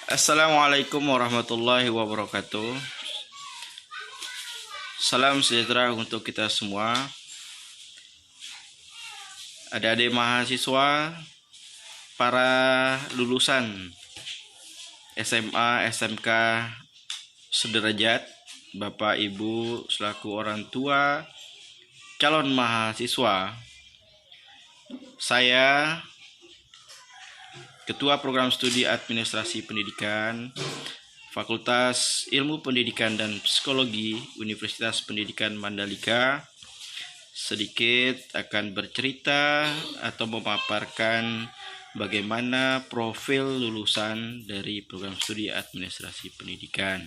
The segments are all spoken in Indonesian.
Assalamualaikum warahmatullahi wabarakatuh. Salam sejahtera untuk kita semua. Adik-adik mahasiswa, para lulusan SMA, SMK sederajat, Bapak Ibu selaku orang tua calon mahasiswa. Saya Ketua Program Studi Administrasi Pendidikan Fakultas Ilmu Pendidikan dan Psikologi Universitas Pendidikan Mandalika sedikit akan bercerita atau memaparkan bagaimana profil lulusan dari program studi administrasi pendidikan.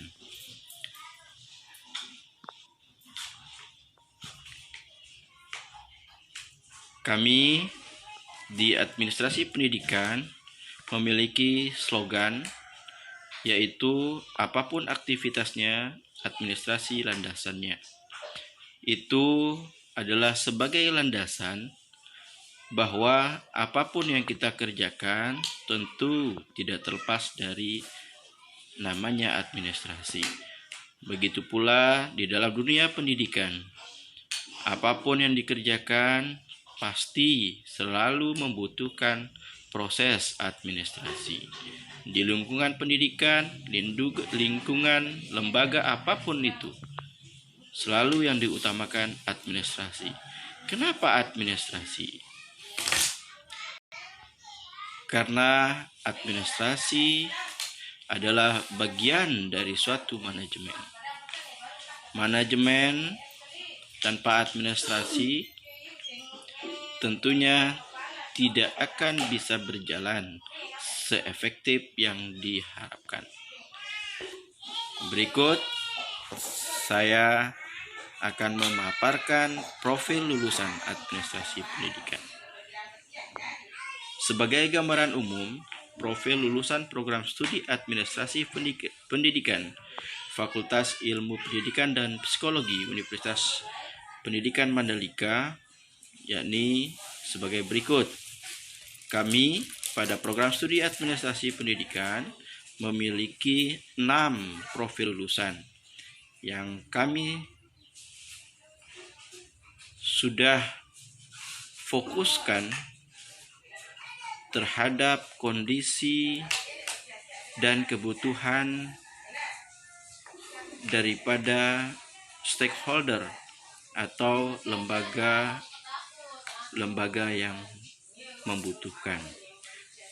Kami di administrasi pendidikan memiliki slogan, yaitu apapun aktivitasnya, administrasi landasannya. Itu adalah sebagai landasan bahwa apapun yang kita kerjakan tentu tidak terlepas dari namanya administrasi. Begitu pula di dalam dunia pendidikan. Apapun yang dikerjakan pasti selalu membutuhkan proses administrasi. Di lingkungan pendidikan, lingkungan lembaga apapun itu, selalu yang diutamakan administrasi. Kenapa administrasi? Karena administrasi adalah bagian dari suatu manajemen. Manajemen tanpa administrasi tentunya tidak akan bisa berjalan seefektif yang diharapkan. Berikut saya akan memaparkan profil lulusan administrasi pendidikan. Sebagai gambaran umum, profil lulusan program studi administrasi pendidikan Fakultas Ilmu Pendidikan dan Psikologi Universitas Pendidikan Mandalika yakni sebagai berikut. Kami pada program studi administrasi pendidikan memiliki 6 profil lulusan yang kami sudah fokuskan terhadap kondisi dan kebutuhan daripada stakeholder atau lembaga yang membutuhkan.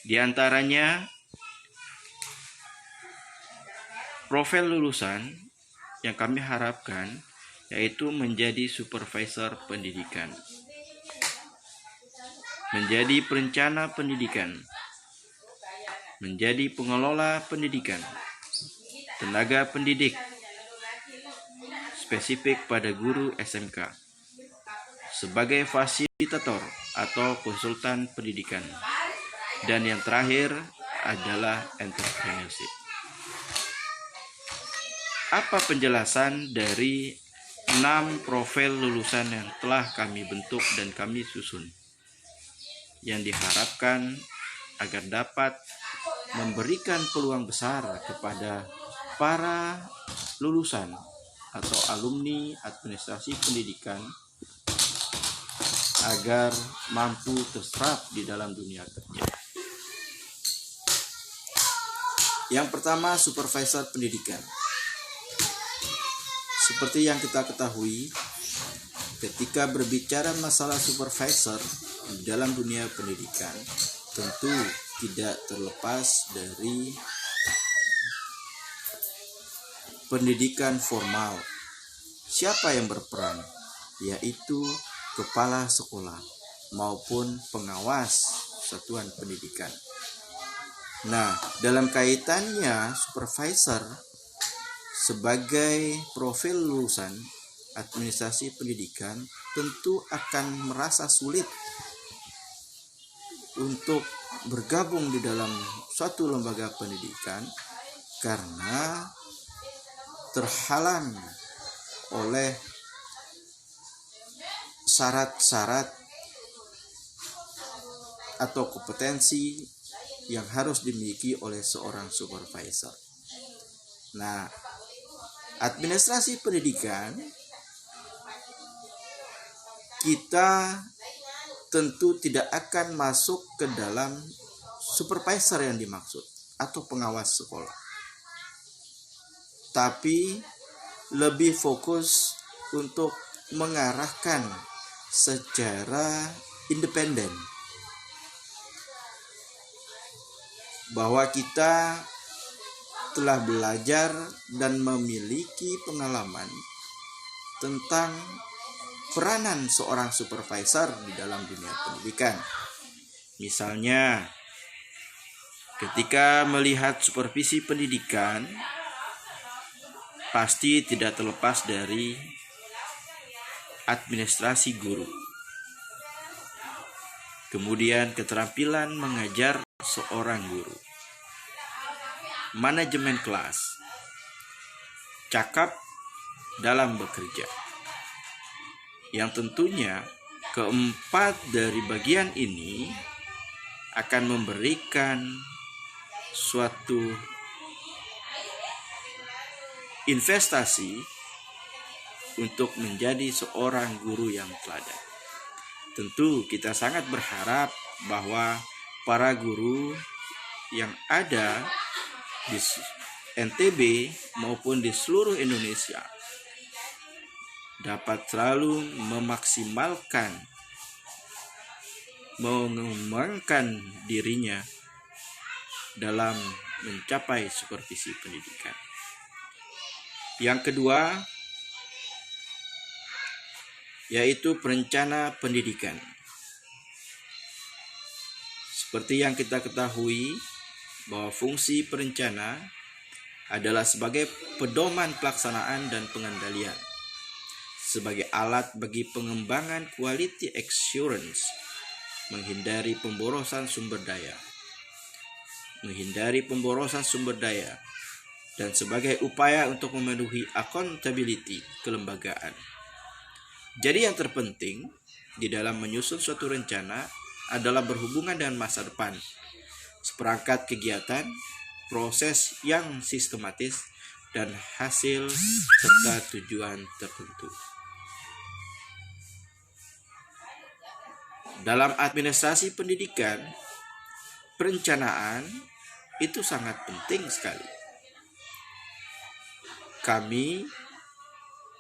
Di antaranya profil lulusan yang kami harapkan yaitu menjadi supervisor pendidikan, menjadi perencana pendidikan, menjadi pengelola pendidikan, tenaga pendidik, spesifik pada guru SMK, sebagai fasilitator atau konsultan pendidikan, dan yang terakhir adalah entrepreneurship. Apa penjelasan dari 6 profil lulusan yang telah kami bentuk dan kami susun, yang diharapkan agar dapat memberikan peluang besar kepada para lulusan atau alumni administrasi pendidikan agar mampu terserap di dalam dunia kerja. Yang pertama, supervisor pendidikan. Seperti yang kita ketahui, ketika berbicara masalah supervisor di dalam dunia pendidikan, tentu tidak terlepas dari pendidikan formal. Siapa yang berperan? Yaitu kepala sekolah maupun pengawas satuan pendidikan. Nah, dalam kaitannya supervisor sebagai profil lulusan administrasi pendidikan tentu akan merasa sulit untuk bergabung di dalam suatu lembaga pendidikan karena terhalang oleh syarat-syarat atau kompetensi yang harus dimiliki oleh seorang supervisor. Nah, administrasi pendidikan kita tentu tidak akan masuk ke dalam supervisor yang dimaksud atau pengawas sekolah, tapi lebih fokus untuk mengarahkan secara independen bahwa kita telah belajar dan memiliki pengalaman tentang peranan seorang supervisor di dalam dunia pendidikan. Misalnya, ketika melihat supervisi pendidikan, pasti tidak terlepas dari administrasi guru. Kemudian keterampilan mengajar seorang guru. Manajemen kelas. Cakap dalam bekerja. Yang tentunya keempat dari bagian ini akan memberikan suatu investasi untuk menjadi seorang guru yang teladan. Tentu kita sangat berharap bahwa para guru yang ada di NTB maupun di seluruh Indonesia dapat selalu memaksimalkan, mengembangkan dirinya dalam mencapai supervisi pendidikan. Yang kedua, yaitu perencana pendidikan. Seperti yang kita ketahui bahwa fungsi perencana adalah sebagai pedoman pelaksanaan dan pengendalian, sebagai alat bagi pengembangan quality assurance, menghindari pemborosan sumber daya, dan sebagai upaya untuk memenuhi accountability kelembagaan. Jadi yang terpenting di dalam menyusun suatu rencana adalah berhubungan dengan masa depan, seperangkat kegiatan, proses yang sistematis, dan hasil serta tujuan tertentu. Dalam administrasi pendidikan, perencanaan itu sangat penting sekali. Kami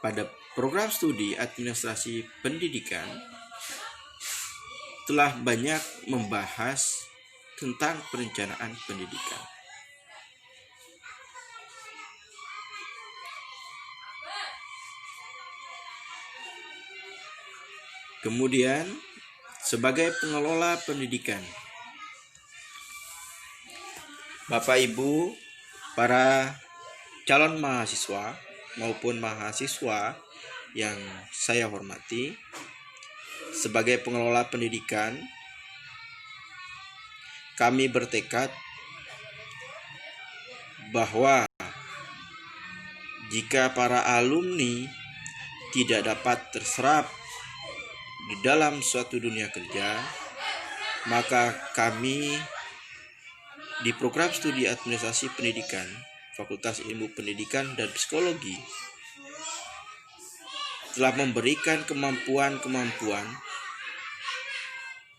pada program studi administrasi pendidikan telah banyak membahas tentang perencanaan pendidikan. Kemudian, sebagai pengelola pendidikan, Bapak Ibu, para calon mahasiswa maupun mahasiswa yang saya hormati, sebagai pengelola pendidikan, kami bertekad bahwa jika para alumni tidak dapat terserap di dalam suatu dunia kerja, maka kami di program studi administrasi pendidikan, Fakultas Ilmu Pendidikan dan Psikologi, telah memberikan kemampuan-kemampuan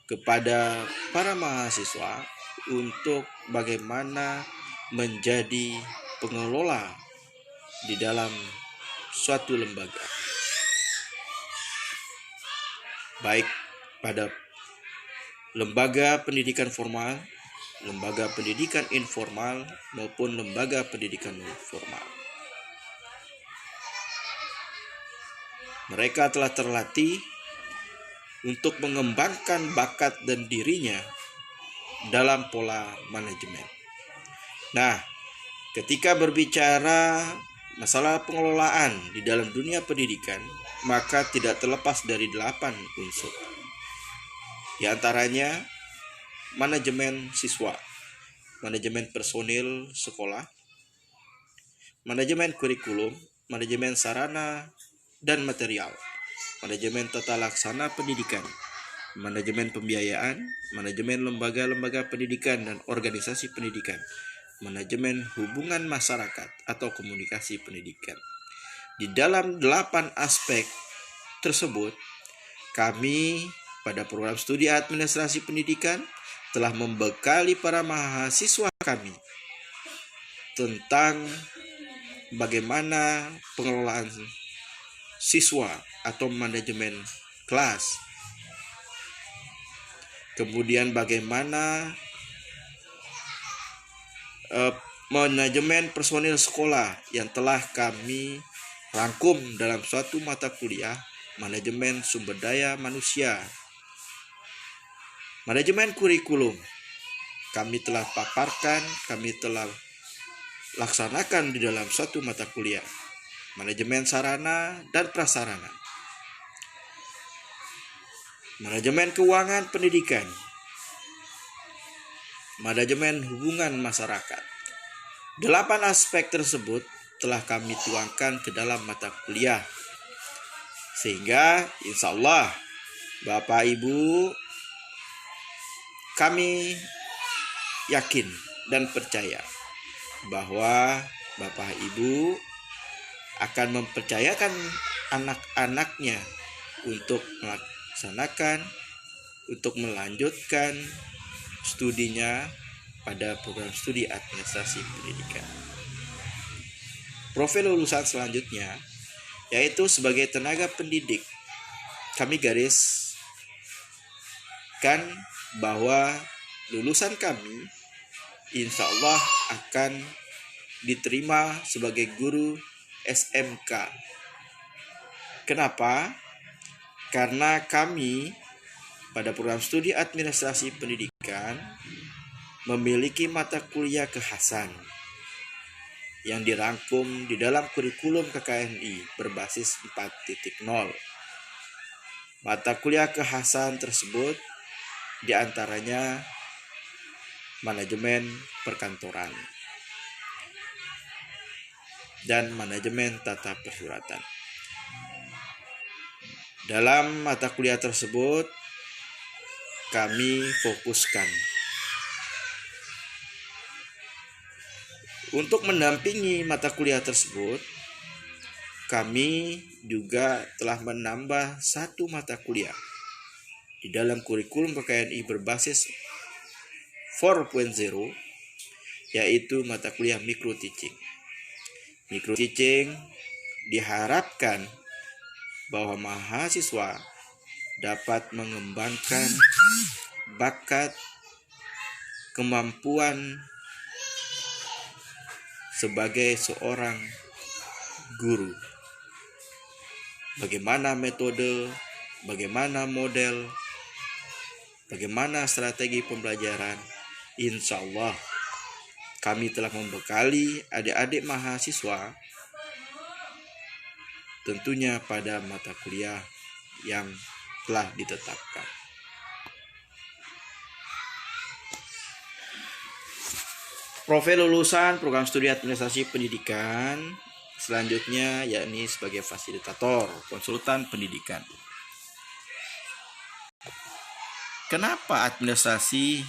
kepada para mahasiswa untuk bagaimana menjadi pengelola di dalam suatu lembaga, baik pada lembaga pendidikan formal, lembaga pendidikan informal, maupun lembaga pendidikan non formal. Mereka telah terlatih untuk mengembangkan bakat dan dirinya dalam pola manajemen. Nah, ketika berbicara masalah pengelolaan di dalam dunia pendidikan, maka tidak terlepas dari 8 unsur. Di antaranya manajemen siswa, manajemen personil sekolah, manajemen kurikulum, manajemen sarana dan material, manajemen tata laksana pendidikan, manajemen pembiayaan, manajemen lembaga-lembaga pendidikan dan organisasi pendidikan, manajemen hubungan masyarakat atau komunikasi pendidikan. Di dalam 8 aspek tersebut, kami pada program studi administrasi pendidikan telah membekali para mahasiswa kami tentang bagaimana pengelolaan siswa atau manajemen kelas. Kemudian bagaimana manajemen personil sekolah yang telah kami rangkum dalam suatu mata kuliah, manajemen sumber daya manusia. Manajemen kurikulum kami telah paparkan, kami telah laksanakan di dalam suatu mata kuliah. Manajemen sarana dan prasarana. Manajemen keuangan pendidikan. Manajemen hubungan masyarakat. 8 aspek tersebut telah kami tuangkan ke dalam mata kuliah. Sehingga insya Allah Bapak Ibu, kami yakin dan percaya bahwa Bapak Ibu akan mempercayakan anak-anaknya untuk melaksanakan, untuk melanjutkan studinya pada program studi administrasi pendidikan. Profil lulusan selanjutnya yaitu sebagai tenaga pendidik. Kami gariskan bahwa lulusan kami insya Allah akan diterima sebagai guru SMK. Kenapa? Karena kami pada program studi administrasi pendidikan memiliki mata kuliah kekhasan yang dirangkum di dalam kurikulum KKNI berbasis 4.0. Mata kuliah kekhasan tersebut diantaranya manajemen perkantoran dan manajemen tata persuratan. Dalam mata kuliah tersebut kami fokuskan untuk mendampingi mata kuliah tersebut. Kami juga telah menambah satu mata kuliah di dalam kurikulum KKNI berbasis 4.0, yaitu mata kuliah micro teaching. Micro teaching diharapkan bahwa mahasiswa dapat mengembangkan bakat, kemampuan sebagai seorang guru. Bagaimana metode, bagaimana model, bagaimana strategi pembelajaran. Insya Allah kami telah membekali adik-adik mahasiswa tentunya pada mata kuliah yang telah ditetapkan. Profil lulusan program studi administrasi pendidikan selanjutnya yakni sebagai fasilitator, konsultan pendidikan. Kenapa administrasi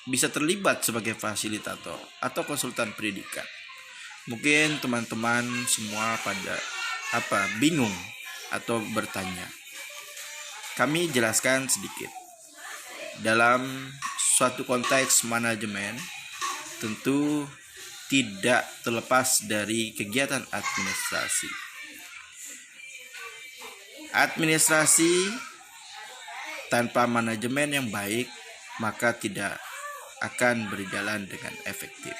bisa terlibat sebagai fasilitator atau konsultan pendidikan? Mungkin teman-teman semua pada bingung atau bertanya. Kami jelaskan sedikit. Dalam suatu konteks manajemen tentu tidak terlepas dari kegiatan administrasi. Administrasi tanpa manajemen yang baik maka tidak akan berjalan dengan efektif.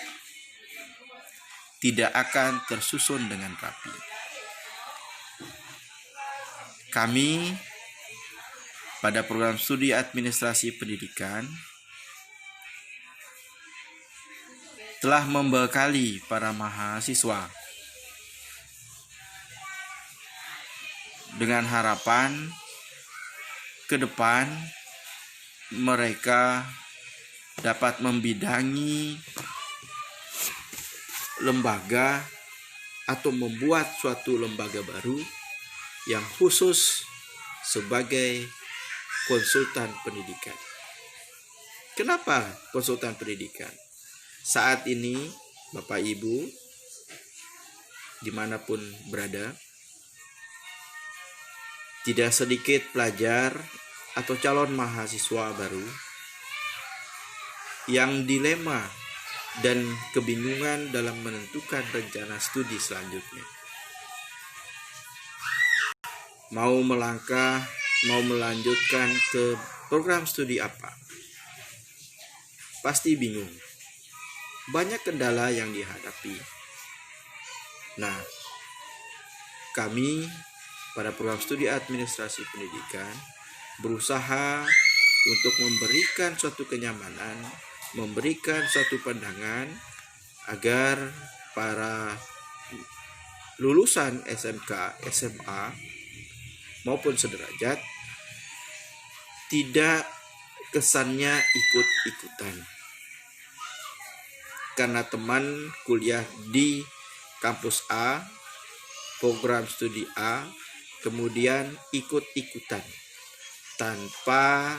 Tidak akan tersusun dengan rapi. Kami pada program studi administrasi pendidikan telah membekali para mahasiswa dengan harapan ke depan mereka dapat membidangi lembaga atau membuat suatu lembaga baru yang khusus sebagai konsultan pendidikan. Kenapa konsultan pendidikan? Saat ini Bapak Ibu dimanapun berada, tidak sedikit pelajar atau calon mahasiswa baru yang dilema dan kebingungan dalam menentukan rencana studi selanjutnya. Mau melangkah, mau melanjutkan ke program studi apa? Pasti bingung. Banyak kendala yang dihadapi. Nah, kami pada program studi administrasi pendidikan berusaha untuk memberikan suatu kenyamanan, memberikan suatu pandangan agar para lulusan SMK, SMA maupun sederajat tidak kesannya ikut-ikutan. Karena teman kuliah di kampus A, program studi A, kemudian ikut-ikutan tanpa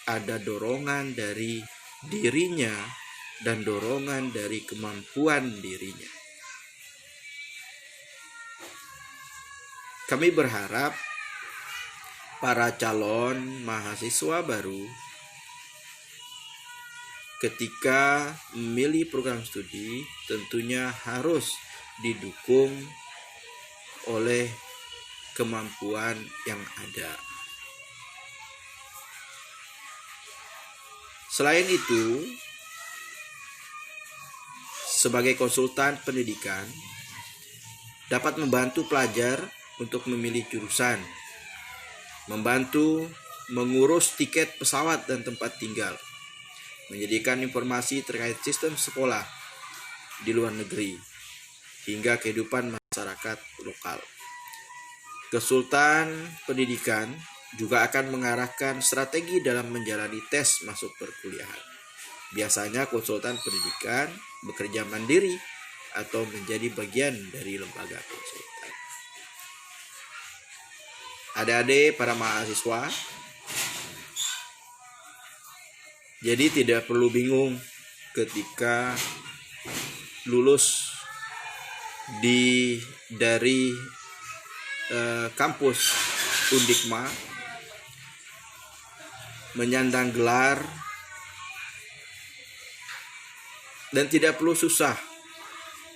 ada dorongan dari dirinya dan dorongan dari kemampuan dirinya. Kami berharap para calon mahasiswa baru ketika memilih program studi tentunya harus didukung oleh kemampuan yang ada. Selain itu, sebagai konsultan pendidikan dapat membantu pelajar untuk memilih jurusan, membantu mengurus tiket pesawat dan tempat tinggal, menyediakan informasi terkait sistem sekolah di luar negeri, hingga kehidupan masyarakat lokal. Konsultan pendidikan juga akan mengarahkan strategi dalam menjalani tes masuk perkuliahan. Biasanya konsultan pendidikan bekerja mandiri atau menjadi bagian dari lembaga konsultan. Adik-adik para mahasiswa, jadi tidak perlu bingung ketika lulus dari kampus Undikma, menyandang gelar, dan tidak perlu susah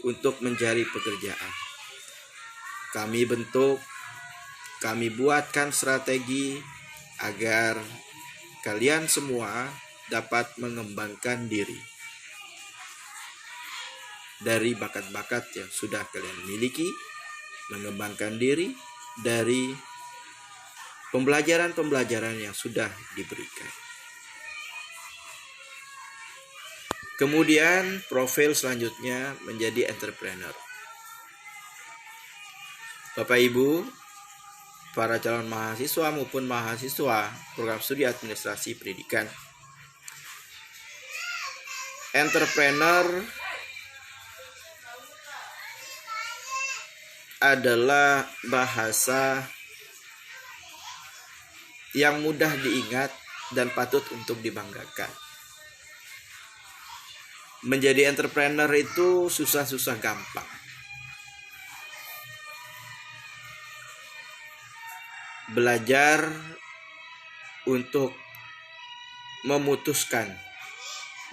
untuk mencari pekerjaan. Kami buatkan strategi agar kalian semua dapat mengembangkan diri dari bakat-bakat yang sudah kalian miliki, mengembangkan diri dari pembelajaran yang sudah diberikan. Kemudian profil selanjutnya menjadi entrepreneur. Bapak Ibu, para calon mahasiswa maupun mahasiswa program studi administrasi pendidikan, entrepreneur adalah bahasa yang mudah diingat dan patut untuk dibanggakan. Menjadi entrepreneur itu susah-susah gampang. Belajar untuk memutuskan,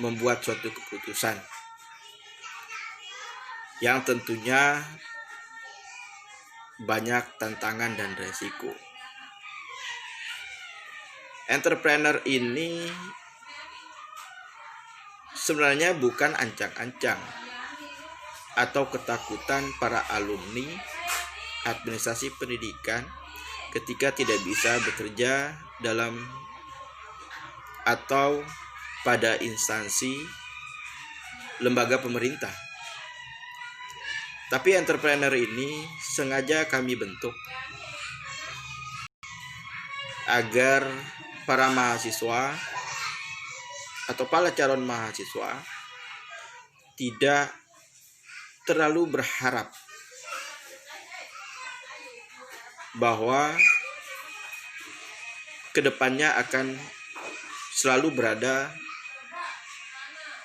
membuat suatu keputusan yang tentunya banyak tantangan dan resiko. Entrepreneur ini sebenarnya bukan ancang-ancang atau ketakutan para alumni administrasi pendidikan ketika tidak bisa bekerja dalam atau pada instansi lembaga pemerintah. Tapi entrepreneur ini sengaja kami bentuk agar para mahasiswa atau para calon mahasiswa tidak terlalu berharap bahwa kedepannya akan selalu berada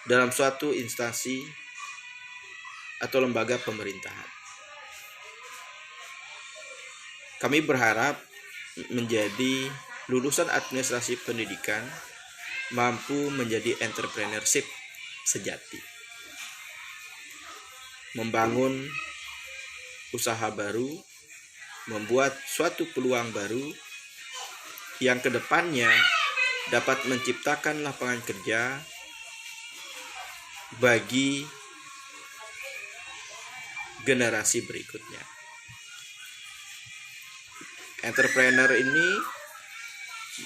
dalam suatu instansi atau lembaga pemerintahan. Kami berharap menjadi lulusan administrasi pendidikan mampu menjadi entrepreneurship sejati, membangun usaha baru, membuat suatu peluang baru yang kedepannya dapat menciptakan lapangan kerja bagi generasi berikutnya. Entrepreneur ini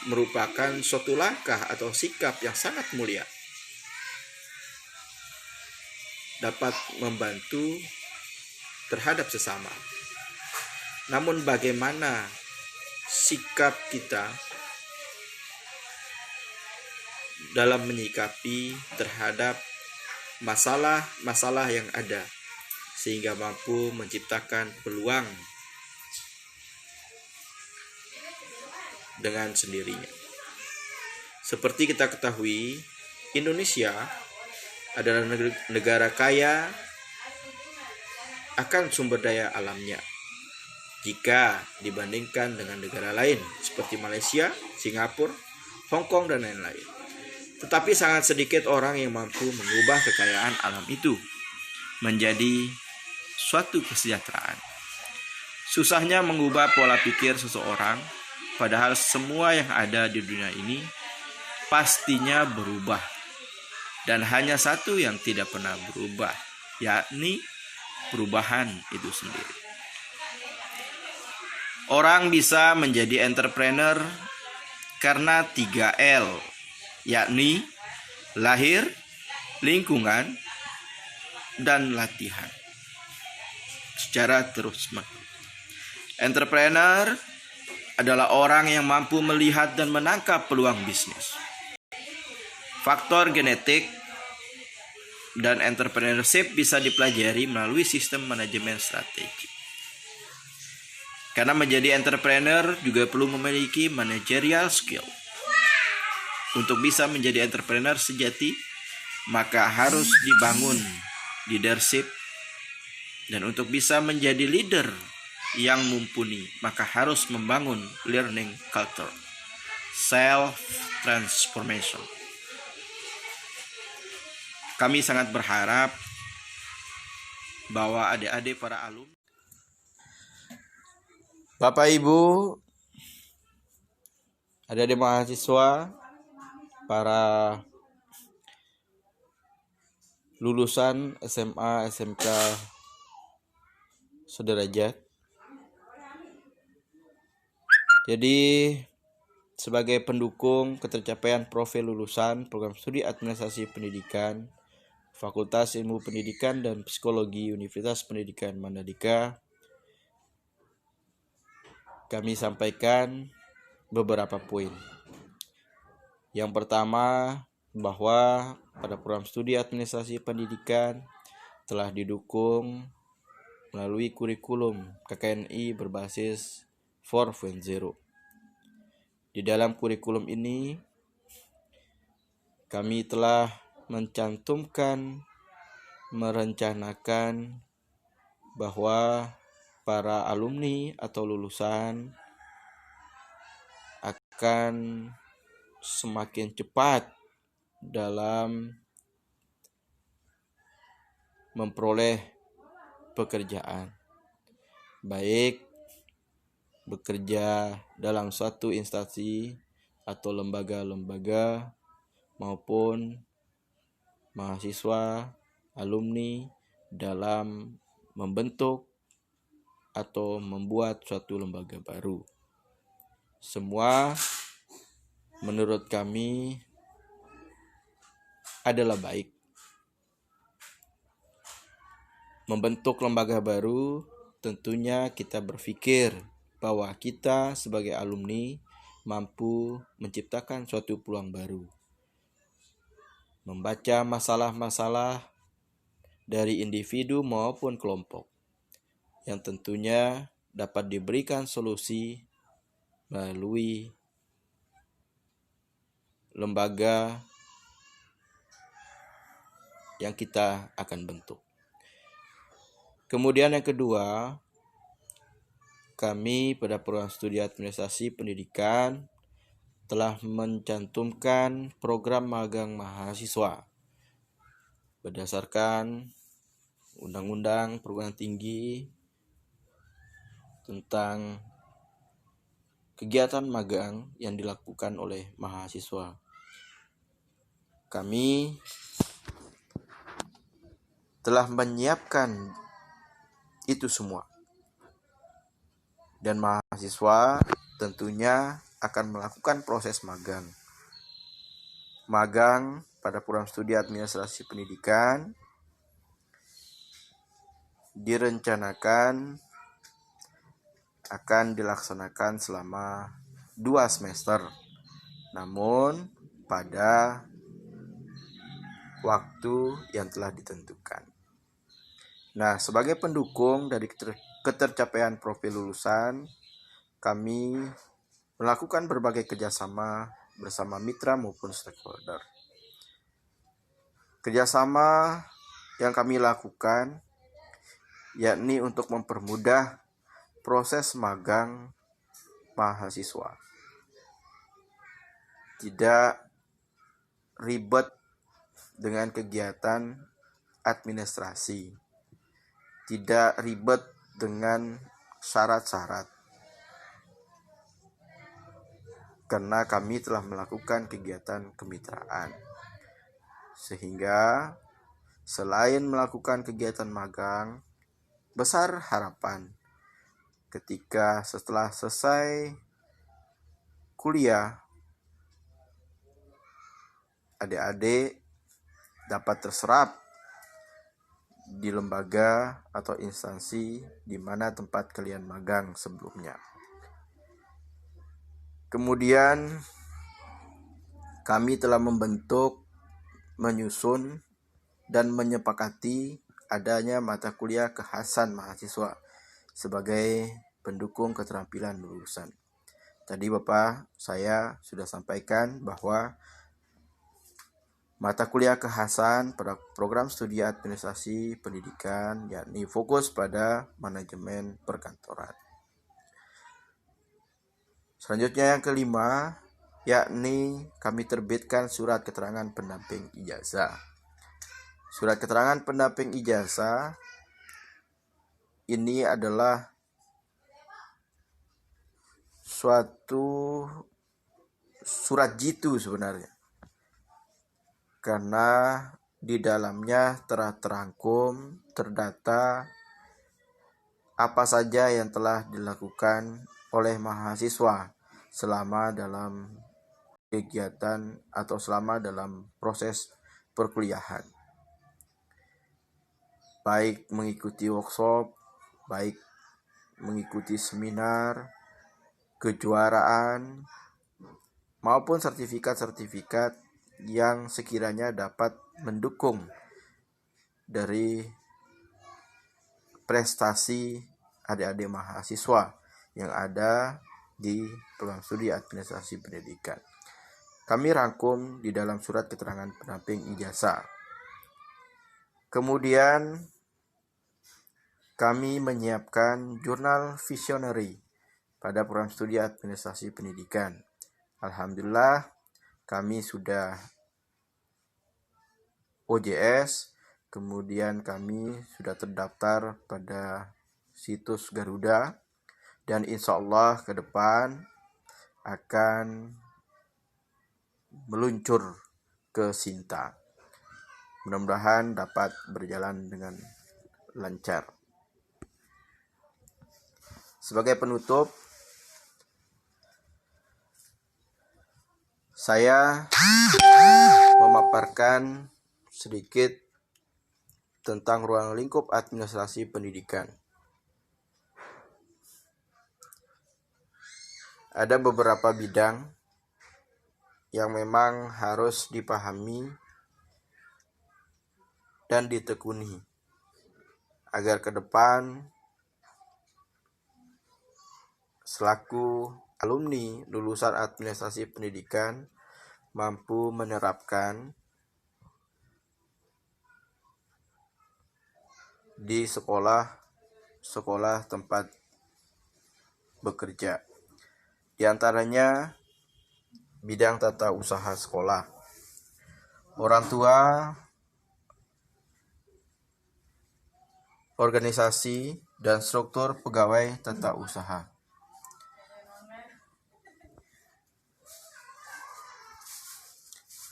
merupakan suatu langkah atau sikap yang sangat mulia, dapat membantu terhadap sesama. Namun bagaimana sikap kita dalam menyikapi terhadap masalah-masalah yang ada sehingga mampu menciptakan peluang dengan sendirinya. Seperti kita ketahui, Indonesia adalah negara kaya akan sumber daya alamnya jika dibandingkan dengan negara lain seperti Malaysia, Singapura, Hong Kong, dan lain-lain. Tetapi sangat sedikit orang yang mampu mengubah kekayaan alam itu menjadi suatu kesejahteraan. Susahnya mengubah pola pikir seseorang, padahal semua yang ada di dunia ini pastinya berubah. Dan hanya satu yang tidak pernah berubah, yakni perubahan itu sendiri. Orang bisa menjadi entrepreneur karena 3L, yakni lahir, lingkungan, dan latihan secara terus-menerus. Entrepreneur adalah orang yang mampu melihat dan menangkap peluang bisnis. Faktor genetik dan entrepreneurship bisa dipelajari melalui sistem manajemen strategi. Karena menjadi entrepreneur juga perlu memiliki managerial skill. Untuk bisa menjadi entrepreneur sejati, maka harus dibangun leadership. Dan untuk bisa menjadi leader yang mumpuni, maka harus membangun learning culture, self-transformation. Kami sangat berharap bahwa adik-adik para alumni, Bapak Ibu, adik-adik mahasiswa, para lulusan SMA, SMK sederajat. Jadi sebagai pendukung ketercapaian profil lulusan program studi administrasi pendidikan Fakultas Ilmu Pendidikan dan Psikologi Universitas Pendidikan Mandalika, kami sampaikan beberapa poin. Yang pertama, bahwa pada program studi administrasi pendidikan telah didukung melalui kurikulum KKNI berbasis 4.0. Di dalam kurikulum ini, kami telah mencantumkan, merencanakan bahwa para alumni atau lulusan akan semakin cepat dalam memperoleh pekerjaan, baik bekerja dalam suatu instansi atau lembaga-lembaga maupun mahasiswa, alumni dalam membentuk atau membuat suatu lembaga baru. Semua menurut kami adalah baik. Membentuk lembaga baru, tentunya kita berpikir bahwa kita sebagai alumni mampu menciptakan suatu peluang baru. Membaca masalah-masalah dari individu maupun kelompok yang tentunya dapat diberikan solusi melalui lembaga yang kita akan bentuk. Kemudian yang kedua, kami pada program studi administrasi pendidikan telah mencantumkan program magang mahasiswa berdasarkan Undang-Undang Perguruan Tinggi tentang kegiatan magang yang dilakukan oleh mahasiswa. Kami telah menyiapkan itu semua. Dan mahasiswa tentunya akan melakukan proses magang. Magang pada program studi administrasi pendidikan direncanakan akan dilaksanakan selama 2 semester. Namun pada waktu yang telah ditentukan. Nah, sebagai pendukung dari ketercapaian profil lulusan, kami melakukan berbagai kerjasama bersama mitra maupun stakeholder. Kerjasama yang kami lakukan yakni untuk mempermudah proses magang mahasiswa. Tidak ribet dengan kegiatan administrasi. Tidak ribet dengan syarat-syarat. Karena kami telah melakukan kegiatan kemitraan. Sehingga selain melakukan kegiatan magang, besar harapan ketika setelah selesai kuliah, adik-adik dapat terserap di lembaga atau instansi di mana tempat kalian magang sebelumnya. Kemudian kami telah membentuk, menyusun, dan menyepakati adanya mata kuliah kekhasan mahasiswa sebagai pendukung keterampilan lulusan. Tadi Bapak, saya sudah sampaikan bahwa mata kuliah kekhasan pada program studi administrasi pendidikan yakni fokus pada manajemen perkantoran. Selanjutnya yang kelima, yakni kami terbitkan surat keterangan pendamping ijazah. Surat keterangan pendamping ijazah ini adalah suatu surat jitu sebenarnya. Karena di dalamnya telah terangkum, terdata apa saja yang telah dilakukan oleh mahasiswa selama dalam kegiatan atau selama dalam proses perkuliahan. Baik mengikuti workshop, baik mengikuti seminar, kejuaraan, maupun sertifikat-sertifikat yang sekiranya dapat mendukung dari prestasi adik-adik mahasiswa yang ada di program studi administrasi pendidikan. Kami rangkum di dalam surat keterangan pendamping ijazah. Kemudian kami menyiapkan jurnal visionary pada program studi administrasi pendidikan. Alhamdulillah, kami sudah OJS, kemudian kami sudah terdaftar pada situs Garuda, dan insya Allah ke depan akan meluncur ke Sinta. Mudah-mudahan dapat berjalan dengan lancar. Sebagai penutup, saya memaparkan sedikit tentang ruang lingkup administrasi pendidikan. Ada beberapa bidang yang memang harus dipahami dan ditekuni agar ke depan selaku alumni lulusan administrasi pendidikan mampu menerapkan di sekolah tempat bekerja. Di antaranya bidang tata usaha sekolah. Orang tua, organisasi, dan struktur pegawai tata usaha.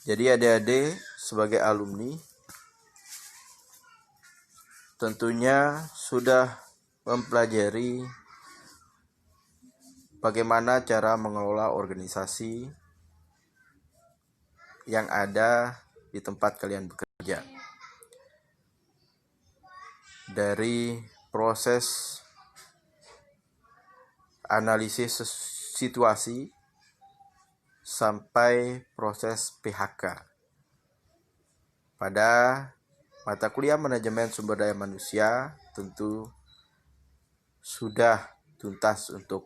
Jadi adik-adik sebagai alumni tentunya sudah mempelajari bagaimana cara mengelola organisasi yang ada di tempat kalian bekerja. Dari proses analisis situasi sampai proses PHK. Pada mata kuliah manajemen sumber daya manusia tentu sudah tuntas untuk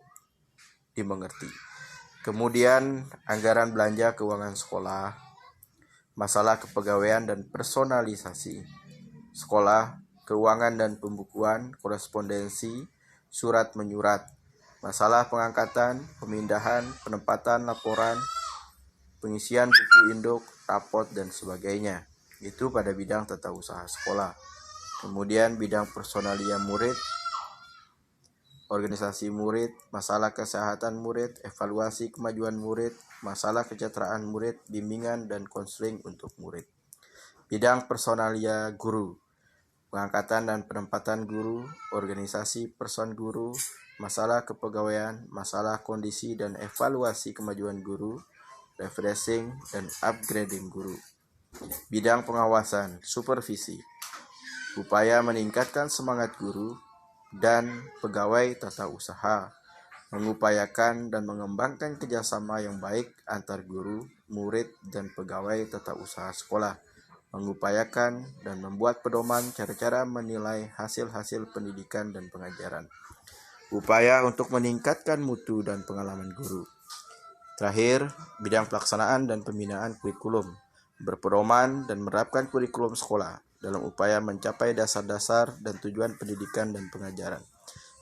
dimengerti. Kemudian anggaran belanja keuangan sekolah, masalah kepegawaian dan personalisasi sekolah, keuangan dan pembukuan, korespondensi, surat menyurat, masalah pengangkatan, pemindahan, penempatan laporan, pengisian buku induk, rapot, dan sebagainya. Itu pada bidang tata usaha sekolah. Kemudian bidang personalia murid, organisasi murid, masalah kesehatan murid, evaluasi kemajuan murid, masalah kesejahteraan murid, bimbingan dan konseling untuk murid. Bidang personalia guru, pengangkatan dan penempatan guru, organisasi person guru, masalah kepegawaian, masalah kondisi dan evaluasi kemajuan guru, refreshing dan upgrading guru. Bidang pengawasan, supervisi, upaya meningkatkan semangat guru dan pegawai tata usaha, mengupayakan dan mengembangkan kerjasama yang baik antar guru, murid, dan pegawai tata usaha sekolah, mengupayakan dan membuat pedoman cara-cara menilai hasil-hasil pendidikan dan pengajaran, upaya untuk meningkatkan mutu dan pengalaman guru. Terakhir, bidang pelaksanaan dan pembinaan kurikulum, berpedoman dan menerapkan kurikulum sekolah dalam upaya mencapai dasar-dasar dan tujuan pendidikan dan pengajaran,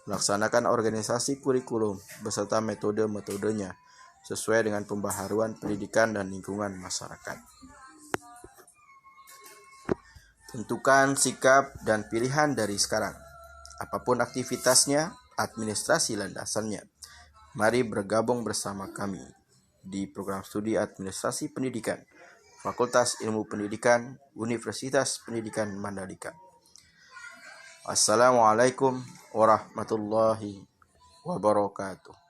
melaksanakan organisasi kurikulum beserta metode-metodenya sesuai dengan pembaharuan pendidikan dan lingkungan masyarakat. Tentukan sikap dan pilihan dari sekarang. Apapun aktivitasnya, administrasi landasannya. Mari bergabung bersama kami di program studi administrasi pendidikan, Fakultas Ilmu Pendidikan, Universitas Pendidikan Mandalika. Assalamualaikum warahmatullahi wabarakatuh.